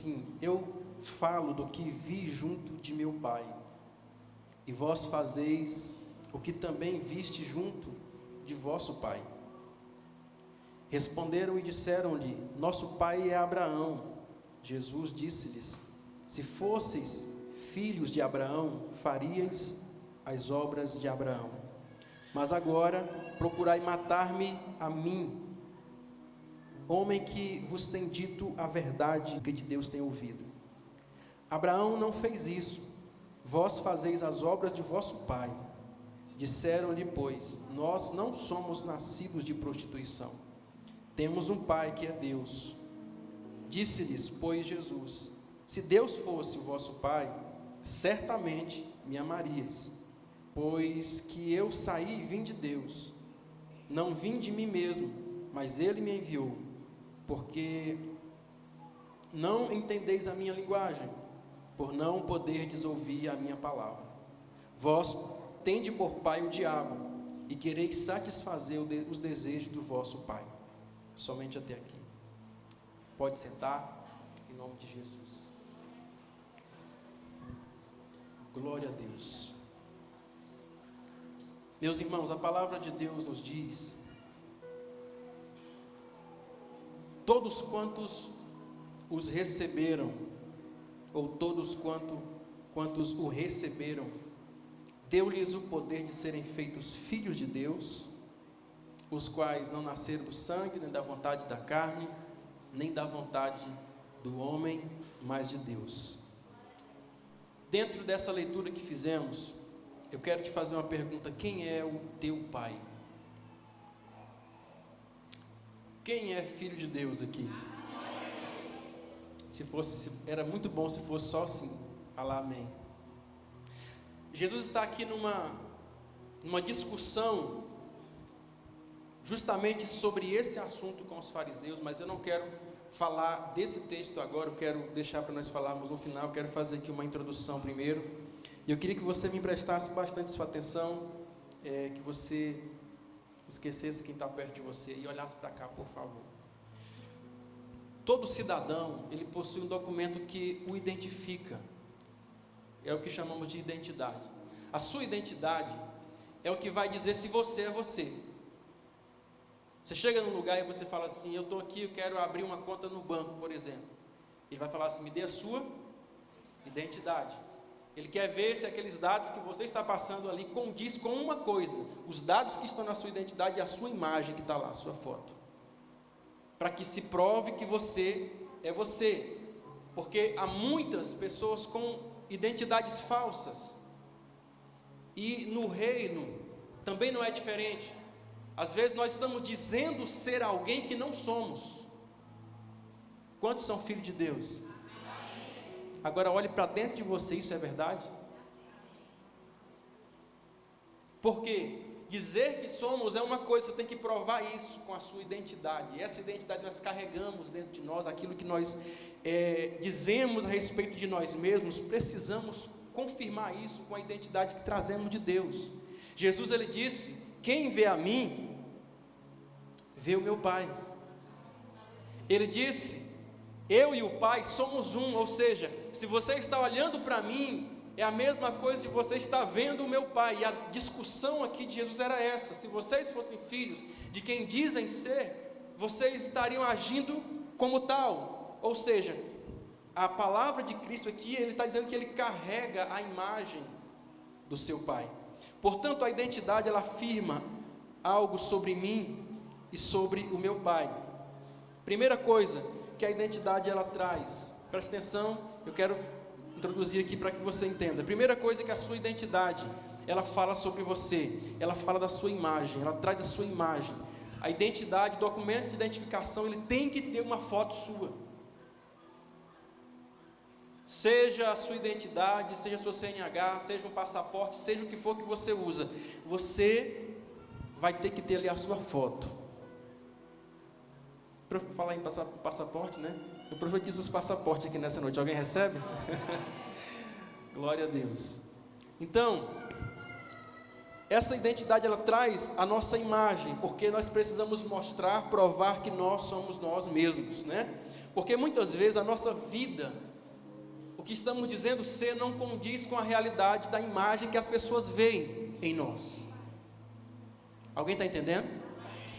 Sim, eu falo do que vi junto de meu Pai, e vós fazeis o que também viste junto de vosso pai. Responderam e disseram-lhe: nosso pai é Abraão. Jesus disse-lhes: se fosseis filhos de Abraão, faríeis as obras de Abraão. Mas agora procurai matar-me a mim, homem que vos tem dito a verdade que de Deus tem ouvido. Abraão não fez isso, vós fazeis as obras de vosso pai. Disseram-lhe, pois, nós não somos nascidos de prostituição, temos um pai que é Deus. Disse-lhes, pois, Jesus: se Deus fosse o vosso pai, certamente me amarias, pois que eu saí e vim de Deus, não vim de mim mesmo, mas ele me enviou. Porque não entendeis a minha linguagem, por não poderdes ouvir a minha palavra. Vós tende por pai o diabo, e quereis satisfazer os desejos do vosso pai. Somente até aqui. Pode sentar, em nome de Jesus. Glória a Deus. Meus irmãos, a palavra de Deus nos diz: todos quantos os receberam, ou todos quantos o receberam, deu-lhes o poder de serem feitos filhos de Deus, os quais não nasceram do sangue, nem da vontade da carne, nem da vontade do homem, mas de Deus. Dentro dessa leitura que fizemos, eu quero te fazer uma pergunta: quem é o teu pai? Quem é filho de Deus aqui? Era muito bom se fosse só assim, falar amém. Jesus está aqui numa discussão justamente sobre esse assunto com os fariseus, mas eu não quero falar desse texto agora, eu quero deixar para nós falarmos no final. Eu quero fazer aqui uma introdução primeiro, e eu queria que você me prestasse bastante sua atenção, que você esquecesse quem está perto de você e olhasse para cá, por favor. Todo cidadão, ele possui um documento que o identifica, é o que chamamos de identidade. A sua identidade é o que vai dizer se você é você. Você chega num lugar e você fala assim: eu estou aqui, eu quero abrir uma conta no banco, por exemplo. Ele vai falar assim: me dê a sua identidade. Ele quer ver se aqueles dados que você está passando ali condiz com uma coisa: os dados que estão na sua identidade e a sua imagem que está lá, a sua foto, para que se prove que você é você. Porque há muitas pessoas com identidades falsas, e no reino também não é diferente. Às vezes nós estamos dizendo ser alguém que não somos. Quantos são filhos de Deus? Agora olhe para dentro de você, isso é verdade? Porque dizer que somos é uma coisa, você tem que provar isso com a sua identidade. E essa identidade nós carregamos dentro de nós, aquilo que nós dizemos a respeito de nós mesmos, precisamos confirmar isso com a identidade que trazemos de Deus. Jesus, ele disse: quem vê a mim, vê o meu Pai. Ele disse: eu e o Pai somos um. Ou seja, se você está olhando para mim, é a mesma coisa de você estar vendo o meu Pai. E a discussão aqui de Jesus era essa: se vocês fossem filhos de quem dizem ser, vocês estariam agindo como tal. Ou seja, a palavra de Cristo aqui, ele está dizendo que ele carrega a imagem do seu Pai. Portanto, a identidade, ela afirma algo sobre mim e sobre o meu Pai. Primeira coisa que a identidade ela traz, presta atenção, eu quero introduzir aqui para que você entenda. Primeira coisa é que a sua identidade, ela fala sobre você, ela fala da sua imagem, ela traz a sua imagem. A identidade, o documento de identificação, ele tem que ter uma foto sua. Seja a sua identidade, seja a sua CNH, seja um passaporte, seja o que for que você usa, você vai ter que ter ali a sua foto. Para falar em passaporte, né? Eu profetizo os passaportes aqui nessa noite. Alguém recebe? Glória a Deus. Então, Essa identidade, ela traz a nossa imagem, porque nós precisamos mostrar, provar que nós somos nós mesmos, né? Porque muitas vezes a nossa vida, o que estamos dizendo ser, não condiz com a realidade da imagem que as pessoas veem em nós. Alguém está entendendo?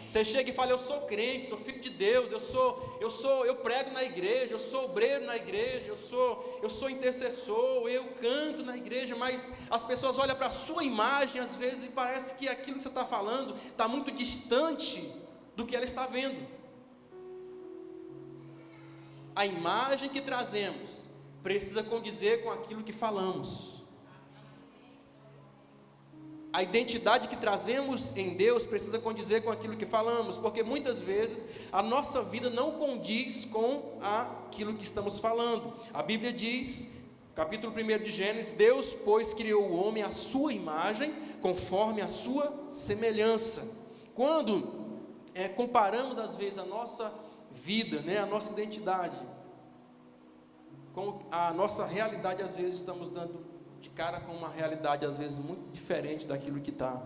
Você chega e fala: eu sou crente, sou filho de Deus, eu prego na igreja, eu sou obreiro na igreja, eu sou intercessor, eu canto na igreja, mas as pessoas olham para a sua imagem às vezes e parece que aquilo que você está falando está muito distante do que ela está vendo. A imagem que trazemos precisa condizer com aquilo que falamos. A identidade que trazemos em Deus precisa condizer com aquilo que falamos, porque muitas vezes a nossa vida não condiz com aquilo que estamos falando. A Bíblia diz, capítulo 1 de Gênesis: Deus, pois, criou o homem à sua imagem, conforme a sua semelhança. Quando comparamos às vezes a nossa vida, a nossa identidade, com a nossa realidade, às vezes estamos dando de cara com uma realidade às vezes muito diferente daquilo que está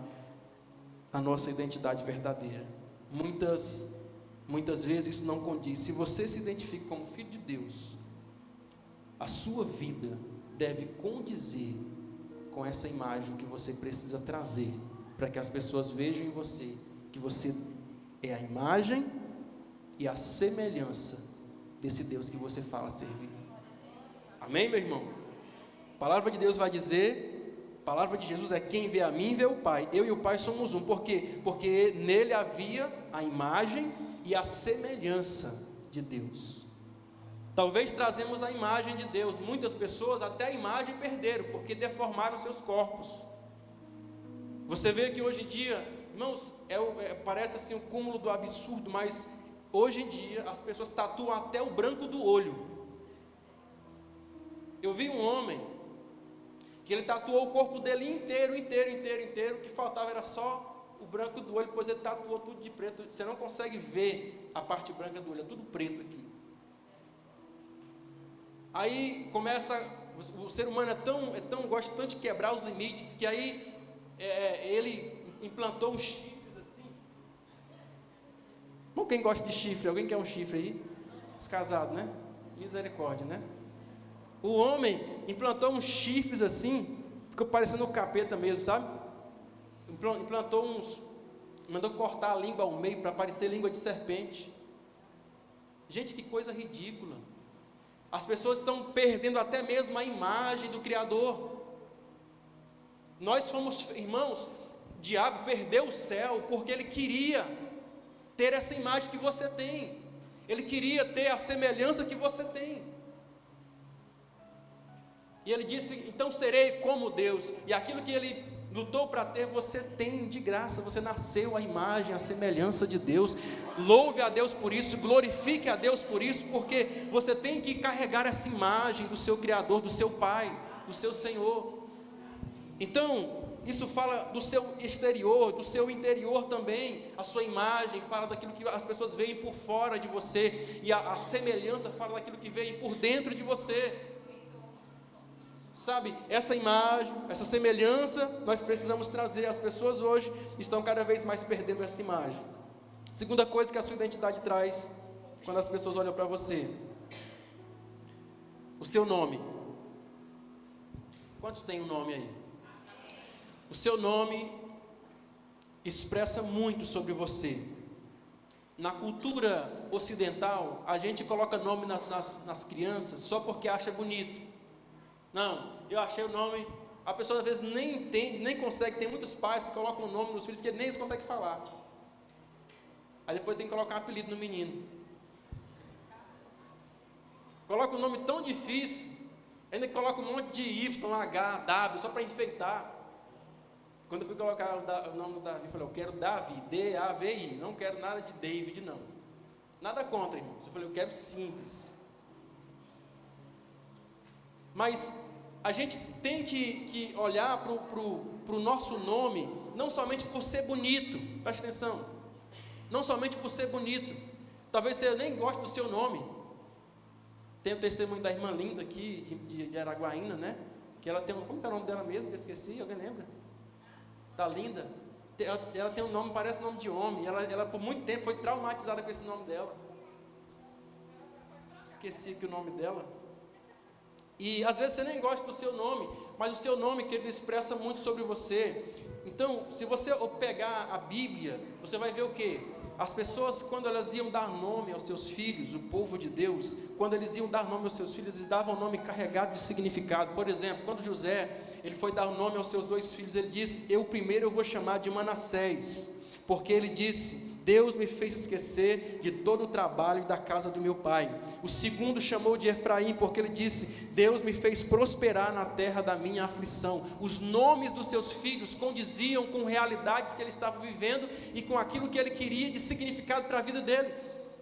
a nossa identidade verdadeira. Muitas vezes isso não condiz. Se você se identifica como filho de Deus, a sua vida deve condizer com essa imagem que você precisa trazer, para que as pessoas vejam em você que você é a imagem e a semelhança desse Deus que você fala servir. Amém, meu irmão? A palavra de Deus vai dizer, a palavra de Jesus é: quem vê a mim vê o Pai. Eu e o Pai somos um. Por quê? Porque nele havia a imagem e a semelhança de Deus. Talvez trazemos a imagem de Deus. Muitas pessoas até a imagem perderam, porque deformaram seus corpos. Você vê que hoje em dia, irmãos, parece assim um cúmulo do absurdo, mas hoje em dia as pessoas tatuam até o branco do olho. Eu vi um homem que ele tatuou o corpo dele inteiro, o que faltava era só o branco do olho, pois ele tatuou tudo de preto. Você não consegue ver a parte branca do olho, é tudo preto aqui. Aí começa, o ser humano gosta tanto de quebrar os limites, que aí ele implantou uns chifres assim. Bom, quem gosta de chifre? Alguém quer um chifre aí? Descasado, né? Misericórdia, né? O homem implantou uns chifres assim, ficou parecendo um capeta mesmo, sabe? Mandou cortar a língua ao meio para parecer língua de serpente. Gente, que coisa ridícula. As pessoas estão perdendo até mesmo a imagem do Criador. Nós fomos, irmãos, o diabo perdeu o céu porque ele queria ter essa imagem que você tem. Ele queria ter a semelhança que você tem. E ele disse: então serei como Deus. E aquilo que ele lutou para ter, você tem de graça. Você nasceu à imagem, à semelhança de Deus. Louve a Deus por isso, glorifique a Deus por isso, porque você tem que carregar essa imagem do seu Criador, do seu Pai, do seu Senhor. Então, isso fala do seu exterior, do seu interior também. A sua imagem fala daquilo que as pessoas veem por fora de você, e a semelhança fala daquilo que veem por dentro de você. Sabe, essa imagem, essa semelhança, nós precisamos trazer. As pessoas hoje estão cada vez mais perdendo essa imagem. Segunda coisa que a sua identidade traz, quando as pessoas olham para você: o seu nome. Quantos têm um nome aí? O seu nome expressa muito sobre você. Na cultura ocidental, a gente coloca nome nas crianças só porque acha bonito. Não, eu achei o nome, a pessoa às vezes nem entende, nem consegue. Tem muitos pais que colocam o nome nos filhos que nem eles conseguem falar. Aí depois tem que colocar um apelido no menino. Coloca um nome tão difícil, ainda que coloca um monte de Y, H, W, só para enfeitar. Quando eu fui colocar o nome do Davi, eu falei: eu quero Davi, D-A-V-I, não quero nada de David, não. Nada contra, irmãos. Eu falei: eu quero simples. Mas a gente tem que olhar para o nosso nome, não somente por ser bonito, preste atenção, não somente por ser bonito. Talvez você nem goste do seu nome. Tem o testemunho da irmã Linda aqui, de Araguaína, né? Que ela tem como é o nome dela mesmo, que eu esqueci, alguém lembra? Está linda. Ela tem um nome, parece nome de homem. Ela por muito tempo foi traumatizada com esse nome dela. Esqueci aqui o nome dela. E às vezes você nem gosta do seu nome, mas o seu nome, que ele expressa muito sobre você. Então, se você pegar a Bíblia, você vai ver o quê? As pessoas, quando elas iam dar nome aos seus filhos, o povo de Deus, quando eles iam dar nome aos seus filhos, eles davam um nome carregado de significado. Por exemplo, quando José, ele foi dar o nome aos seus 2 filhos, ele disse: eu vou chamar de Manassés, porque ele disse: Deus me fez esquecer de todo o trabalho da casa do meu pai. O segundo chamou de Efraim, porque ele disse: Deus me fez prosperar na terra da minha aflição. Os nomes dos seus filhos condiziam com realidades que ele estava vivendo e com aquilo que ele queria de significado para a vida deles.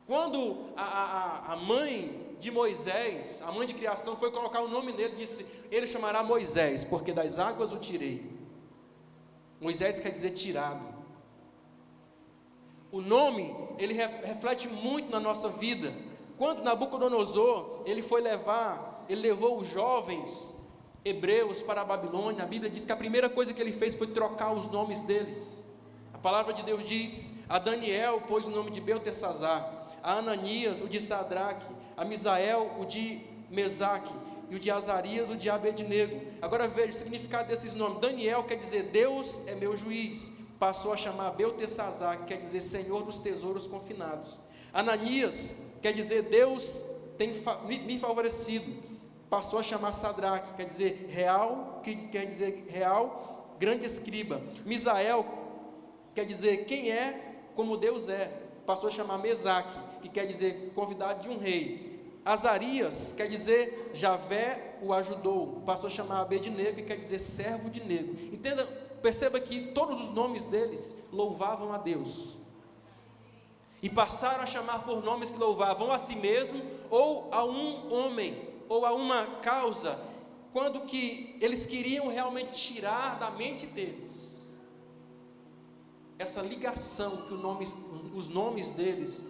Quando a mãe de Moisés, a mãe de criação, foi colocar o nome nele, disse: ele chamará Moisés, porque das águas o tirei. Moisés quer dizer tirado. O nome, ele reflete muito na nossa vida. Quando Nabucodonosor, ele levou os jovens hebreus para a Babilônia, a Bíblia diz que a primeira coisa que ele fez foi trocar os nomes deles. A palavra de Deus diz: a Daniel pôs o nome de Beltesazar, a Ananias o de Sadraque, a Misael o de Mesaque, e o de Azarias o de Abednego. Agora veja o significado desses nomes. Daniel quer dizer Deus é meu juiz. Passou a chamar Beltesazar, que quer dizer Senhor dos tesouros confinados. Ananias quer dizer Deus tem me favorecido. Passou a chamar Sadraque, que quer dizer real, grande escriba. Misael quer dizer quem é como Deus é. Passou a chamar Mesaque, que quer dizer convidado de um rei. Azarias quer dizer Javé o ajudou. Passou a chamar Abednego, que quer dizer servo de nego. Entenda. Perceba que todos os nomes deles louvavam a Deus. E passaram a chamar por nomes que louvavam a si mesmo, ou a um homem, ou a uma causa, quando que eles queriam realmente tirar da mente deles essa ligação que os nomes deles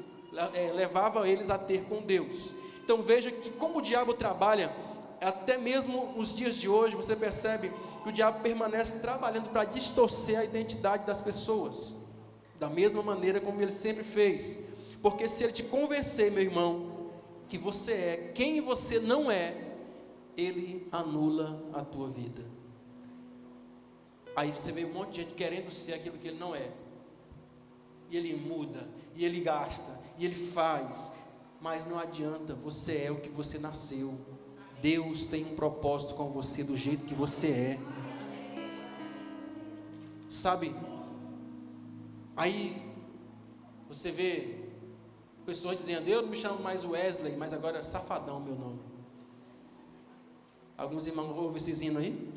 levavam eles a ter com Deus. Então veja que como o diabo trabalha, até mesmo nos dias de hoje, você percebe que o diabo permanece trabalhando para distorcer a identidade das pessoas, da mesma maneira como ele sempre fez. Porque se ele te convencer, meu irmão, que você é quem você não é, ele anula a tua vida. Aí você vê um monte de gente querendo ser aquilo que ele não é, e ele muda, e ele gasta, e ele faz, mas não adianta, você é o que você nasceu. Deus tem um propósito com você do jeito que você é. Sabe? Aí você vê pessoas dizendo: eu não me chamo mais Wesley, mas agora é Safadão meu nome. Alguns irmãos ouvem esses hinos aí?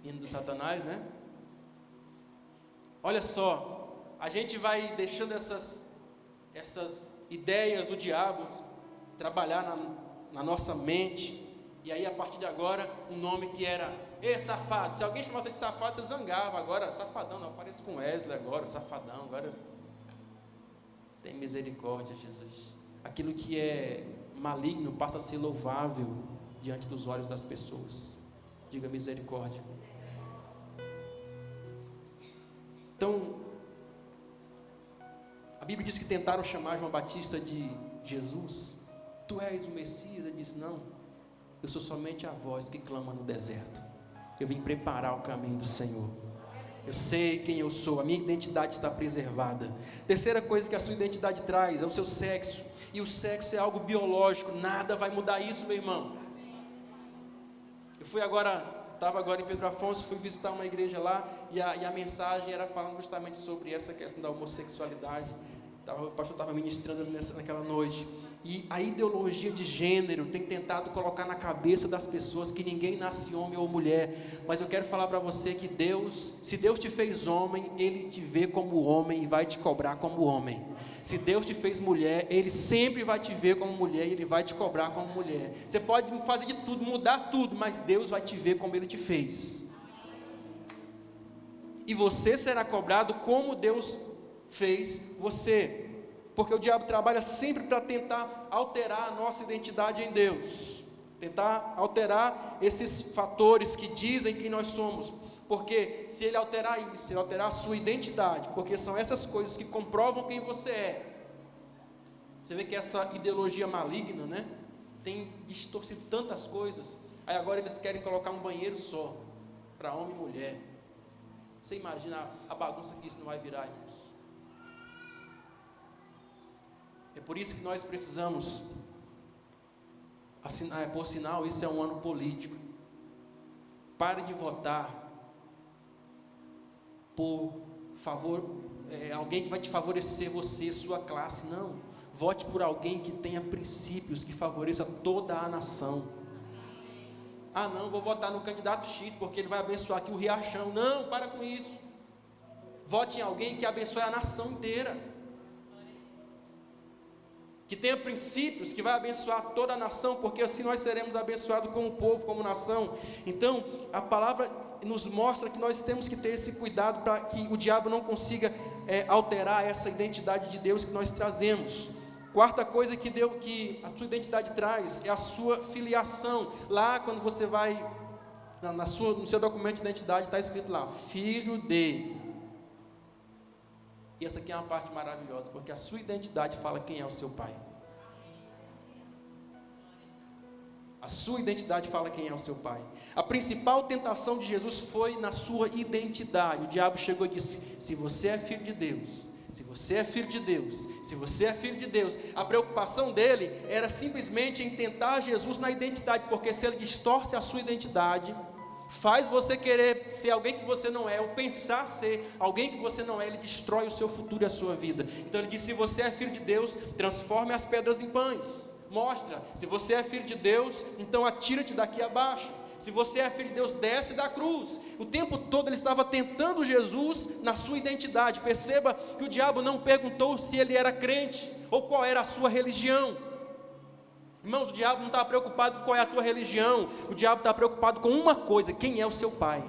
Hino do Satanás, né? Olha só, a gente vai deixando essas ideias do diabo trabalhar na nossa mente, e aí a partir de agora, um nome que era: ei, safado. Se alguém chamasse de safado, você zangava. Agora, safadão, não, pareço com Wesley agora, safadão, agora tem misericórdia, Jesus. Aquilo que é maligno passa a ser louvável diante dos olhos das pessoas. Diga misericórdia. Então, a Bíblia diz que tentaram chamar João Batista de Jesus. Tu és o Messias? Ele disse: não, eu sou somente a voz que clama no deserto. Eu vim preparar o caminho do Senhor. Eu sei quem eu sou, a minha identidade está preservada. Terceira coisa que a sua identidade traz é o seu sexo. E o sexo é algo biológico, nada vai mudar isso, meu irmão. Eu estava agora em Pedro Afonso, fui visitar uma igreja lá, e a mensagem era falando justamente sobre essa questão da homossexualidade. O pastor estava ministrando naquela noite. E a ideologia de gênero tem tentado colocar na cabeça das pessoas que ninguém nasce homem ou mulher. Mas eu quero falar para você que Deus, se Deus te fez homem, Ele te vê como homem e vai te cobrar como homem. Se Deus te fez mulher, Ele sempre vai te ver como mulher e Ele vai te cobrar como mulher. Você pode fazer de tudo, mudar tudo, mas Deus vai te ver como Ele te fez. E você será cobrado como Deus fez você. Porque o diabo trabalha sempre para tentar alterar a nossa identidade em Deus. tentar alterar esses fatores que dizem quem nós somos, porque se ele alterar isso, se ele alterar a sua identidade, porque são essas coisas que comprovam quem você é. Você vê que essa ideologia maligna, né, tem distorcido tantas coisas. Aí agora eles querem colocar um banheiro só para homem e mulher. Você imagina a bagunça que isso não vai virar, irmãos? É por isso que nós precisamos, por sinal, isso é um ano político. Pare de votar por favor, alguém que vai te favorecer você, sua classe. Não, vote por alguém que tenha princípios, que favoreça toda a nação. Ah não, vou votar no candidato X, porque ele vai abençoar aqui o Riachão. Não, para com isso. Vote em alguém que abençoe a nação inteira, que tenha princípios, que vai abençoar toda a nação, porque assim nós seremos abençoados como povo, como nação. Então, a palavra nos mostra que nós temos que ter esse cuidado para que o diabo não consiga alterar essa identidade de Deus que nós trazemos. Quarta coisa que a sua identidade traz é a sua filiação. Lá quando você vai no seu documento de identidade está escrito lá, filho de. E essa aqui é uma parte maravilhosa, porque a sua identidade fala quem é o seu pai. A sua identidade fala quem é o seu pai. A principal tentação de Jesus foi na sua identidade. O diabo chegou e disse: se você é filho de Deus, se você é filho de Deus, se você é filho de Deus. A preocupação dele era simplesmente em tentar Jesus na identidade, porque se ele distorce a sua identidade, faz você querer ser alguém que você não é, ou pensar ser alguém que você não é, ele destrói o seu futuro e a sua vida. Então ele disse: se você é filho de Deus, transforme as pedras em pães. Mostra, se você é filho de Deus, então atira-te daqui abaixo. Se você é filho de Deus, desce da cruz. O tempo todo ele estava tentando Jesus na sua identidade. Perceba que o diabo não perguntou se ele era crente, ou qual era a sua religião. Irmãos, o diabo não está preocupado com qual é a tua religião. O diabo está preocupado com uma coisa: quem é o seu pai.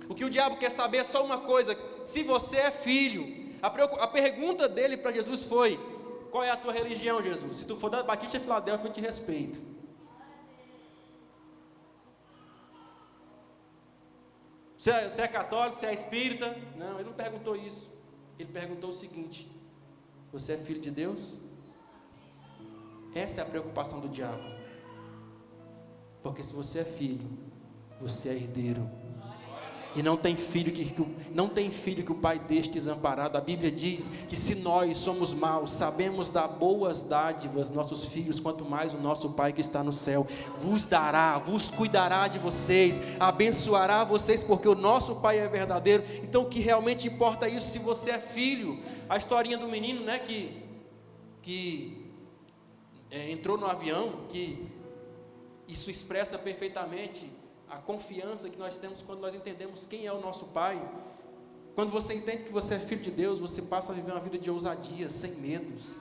O que o diabo quer saber é só uma coisa: se você é filho. A pergunta dele para Jesus foi: qual é a tua religião, Jesus? Se tu for da Batista de Filadélfia, eu te respeito. Você é católico, você é espírita? Não, ele não perguntou isso. Ele perguntou o seguinte: você é filho de Deus? Essa é a preocupação do diabo. Porque se você é filho, você é herdeiro. E não tem filho que o pai deixe desamparado. A Bíblia diz que se nós somos maus, sabemos dar boas dádivas nossos filhos, quanto mais o nosso Pai que está no céu vos dará, vos cuidará de vocês, abençoará vocês, porque o nosso Pai é verdadeiro. Então o que realmente importa é isso, se você é filho. A historinha do menino, né, que entrou no avião, que isso expressa perfeitamente a confiança que nós temos quando nós entendemos quem é o nosso Pai. Quando você entende que você é filho de Deus, você passa a viver uma vida de ousadia, sem medos.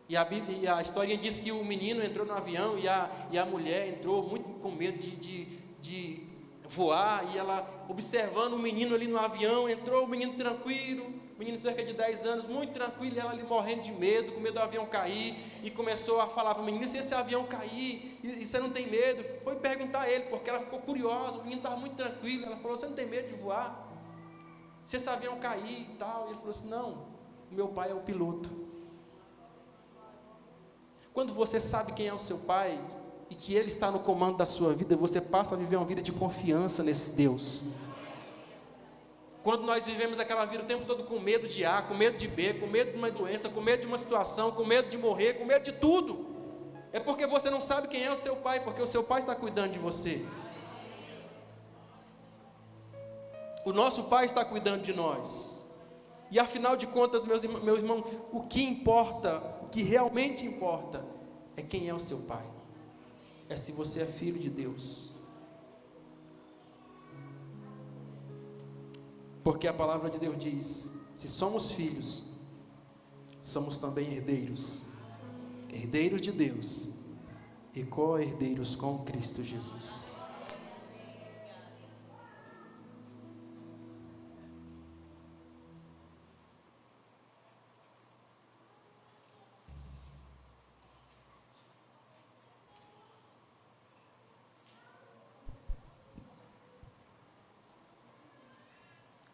E a historinha diz que o menino entrou no avião e a mulher entrou muito com medo de voar, e ela observando o menino ali no avião, entrou o menino tranquilo, o menino de cerca de 10 anos, muito tranquilo, e ela ali morrendo de medo, com medo do avião cair, e começou a falar para o menino: se esse avião cair, e você não tem medo? Foi perguntar a ele, porque ela ficou curiosa, o menino estava muito tranquilo. Ela falou: você não tem medo de voar? Se esse avião cair e tal? E ele falou assim: não, o meu pai é o piloto. Quando você sabe quem é o seu pai, e que ele está no comando da sua vida, você passa a viver uma vida de confiança nesse Deus. Quando nós vivemos aquela vida o tempo todo com medo de A, com medo de B, com medo de uma doença, com medo de uma situação, com medo de morrer, com medo de tudo, é porque você não sabe quem é o seu pai, porque o seu pai está cuidando de você. O nosso pai está cuidando de nós. E afinal de contas, meus irmãos, o que importa, o que realmente importa, é quem é o seu pai. É se você é filho de Deus. Porque a palavra de Deus diz: se somos filhos, somos também herdeiros. Herdeiros de Deus e co-herdeiros com Cristo Jesus.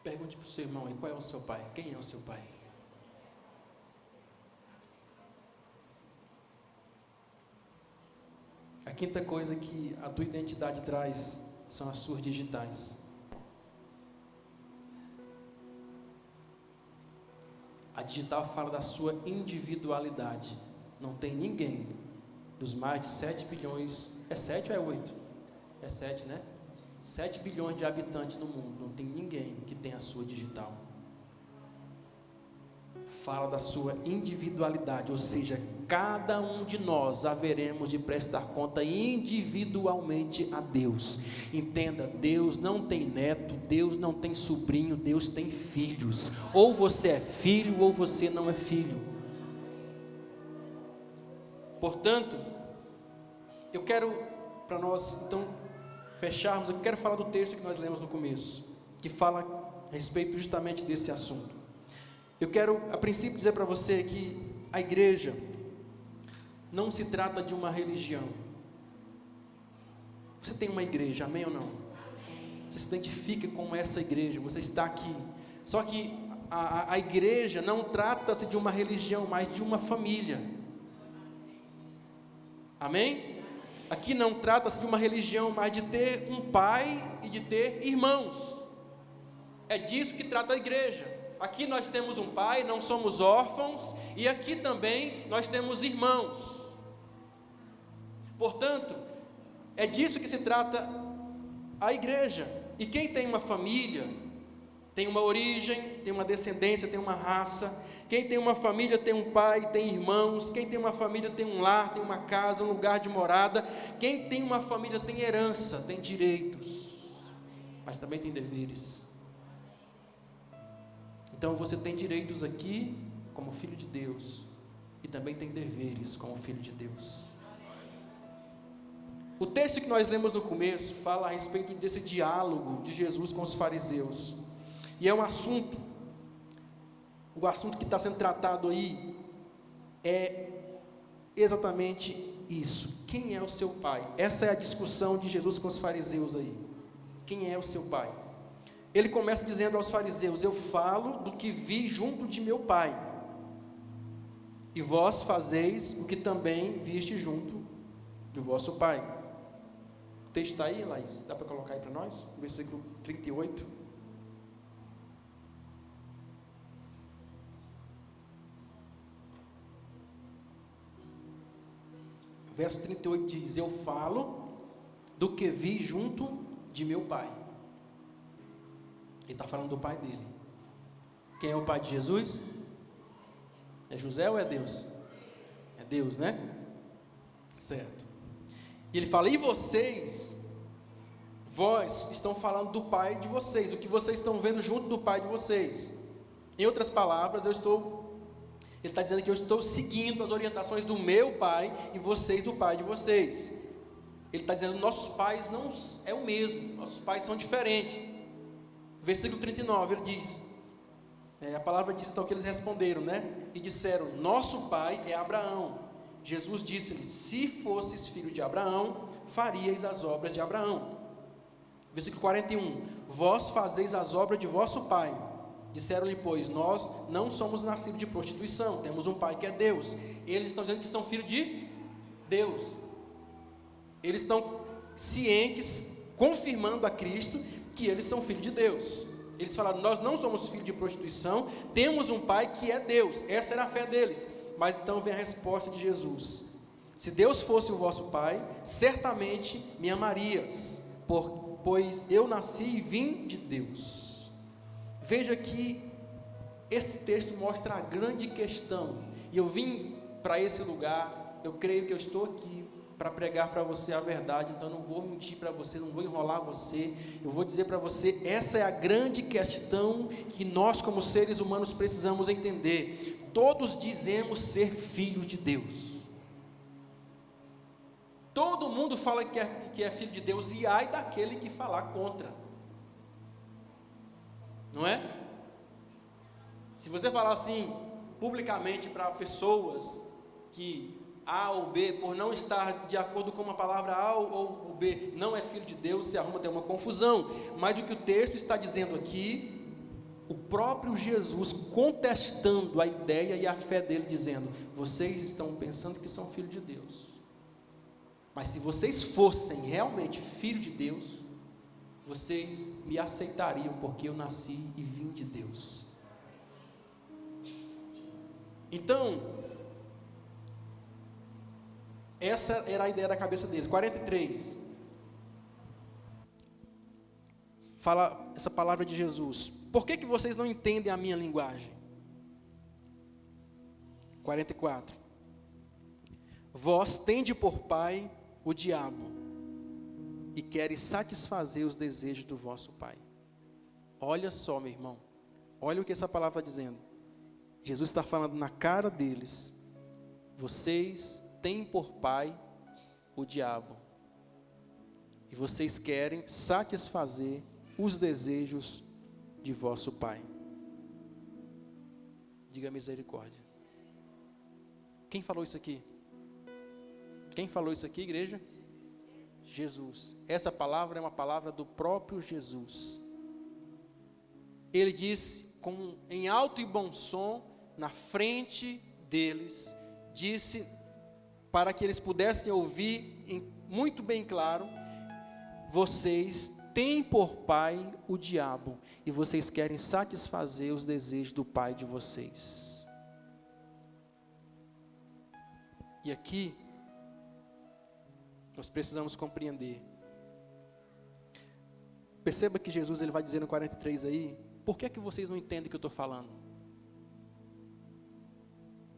Pergunte para o seu irmão aí, qual é o seu pai? Quem é o seu pai? A quinta coisa que a tua identidade traz são as suas digitais. A digital fala da sua individualidade. Não tem ninguém dos mais de 7 bilhões, é 7 ou é 8? É 7, né? 7 bilhões de habitantes no mundo, não tem ninguém que tenha a sua digital. Fala da sua individualidade, ou seja, cada um de nós haveremos de prestar conta individualmente a Deus. Entenda, Deus não tem neto, Deus não tem sobrinho, Deus tem filhos. Ou você é filho, ou você não é filho. Portanto, eu quero, para nós então fecharmos, eu quero falar do texto que nós lemos no começo, que fala a respeito justamente desse assunto. Eu quero, a princípio, dizer para você que a igreja não se trata de uma religião. Você tem uma igreja, amém ou não? Você se identifica com essa igreja, você está aqui. Só que a igreja não trata-se de uma religião, mas de uma família. Amém? Aqui não trata-se de uma religião, mas de ter um pai e de ter irmãos. É disso que trata a igreja. Aqui nós temos um pai, não somos órfãos, e aqui também nós temos irmãos. Portanto, é disso que se trata a igreja. E quem tem uma família, tem uma origem, tem uma descendência, tem uma raça. Quem tem uma família tem um pai, tem irmãos. Quem tem uma família tem um lar, tem uma casa, um lugar de morada. Quem tem uma família tem herança, tem direitos, mas também tem deveres. Então você tem direitos aqui como filho de Deus e também tem deveres como filho de Deus. O texto que nós lemos no começo fala a respeito desse diálogo de Jesus com os fariseus. E é um assunto, o assunto que está sendo tratado aí é exatamente isso. Quem é o seu pai? Essa é a discussão de Jesus com os fariseus aí. Quem é o seu pai? Ele começa dizendo aos fariseus: eu falo do que vi junto de meu pai, e vós fazeis o que também viste junto do vosso pai. O texto está aí, Laís? Dá para colocar aí para nós? Versículo 38. Verso 38 diz: eu falo do que vi junto de meu pai. Ele está falando do pai dele. Quem é o pai de Jesus? É José ou é Deus? É Deus, né? Certo. E ele fala: e vocês, vós estão falando do pai de vocês, do que vocês estão vendo junto do pai de vocês. Em outras palavras, ele está dizendo que eu estou seguindo as orientações do meu pai e vocês do pai de vocês. Ele está dizendo: nossos pais não é o mesmo, nossos pais são diferentes. Versículo 39, ele diz, a palavra diz então que eles responderam, né? E disseram: nosso pai é Abraão. Jesus disse-lhes: se fosses filho de Abraão, faríeis as obras de Abraão. Versículo 41, vós fazeis as obras de vosso pai. Disseram-lhe, pois, nós não somos nascidos de prostituição, temos um pai que é Deus. Eles estão dizendo que são filhos de Deus. Eles estão cientes, confirmando a Cristo, que eles são filhos de Deus. Eles falaram: nós não somos filhos de prostituição, temos um pai que é Deus. Essa era a fé deles. Mas então vem a resposta de Jesus: se Deus fosse o vosso pai, certamente me amarias, pois eu nasci e vim de Deus. Veja que esse texto mostra a grande questão, e eu vim para esse lugar, eu creio que eu estou aqui para pregar para você a verdade, então eu não vou mentir para você, não vou enrolar você, eu vou dizer para você, essa é a grande questão que nós como seres humanos precisamos entender. Todos dizemos ser filhos de Deus, todo mundo fala que é filho de Deus, e ai daquele que falar contra, não é? Se você falar assim, publicamente para pessoas que A ou B, por não estar de acordo com uma palavra A ou B, não é filho de Deus, se arruma até uma confusão. Mas o que o texto está dizendo aqui o próprio Jesus contestando a ideia e a fé dele, dizendo: vocês estão pensando que são filhos de Deus, mas se vocês fossem realmente filhos de Deus, vocês me aceitariam, porque eu nasci e vim de Deus. Então, essa era a ideia da cabeça deles. 43. Fala essa palavra de Jesus: por que vocês não entendem a minha linguagem? 44. Vós tende por pai o diabo, e queres satisfazer os desejos do vosso pai. Olha só, meu irmão, olha o que essa palavra está dizendo. Jesus está falando na cara deles: vocês têm por pai o diabo, e vocês querem satisfazer os desejos de vosso pai. Diga misericórdia. Quem falou isso aqui? Quem falou isso aqui, igreja? Jesus. Essa palavra é uma palavra do próprio Jesus. Ele disse em alto e bom som, na frente deles, disse para que eles pudessem ouvir muito bem claro: vocês têm por pai o diabo, e vocês querem satisfazer os desejos do pai de vocês. E aqui nós precisamos compreender. Perceba que Jesus ele vai dizer no 43 aí: por que vocês não entendem o que eu estou falando?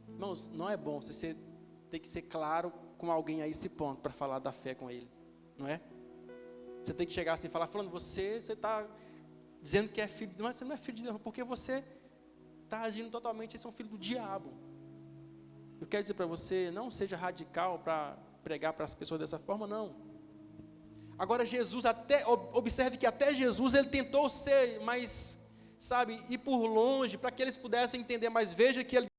Irmãos, não é bom você ter que ser claro com alguém a esse ponto para falar da fé com ele, não é? Você tem que chegar assim e falar: falando, você está dizendo que é filho de Deus, mas você não é filho de Deus, porque você está agindo totalmente, você é um filho do diabo. Eu quero dizer para você: não seja radical para pregar para as pessoas dessa forma, não. Agora Jesus, observe que até Jesus, ele tentou ser mais, ir por longe, para que eles pudessem entender, mas veja que ele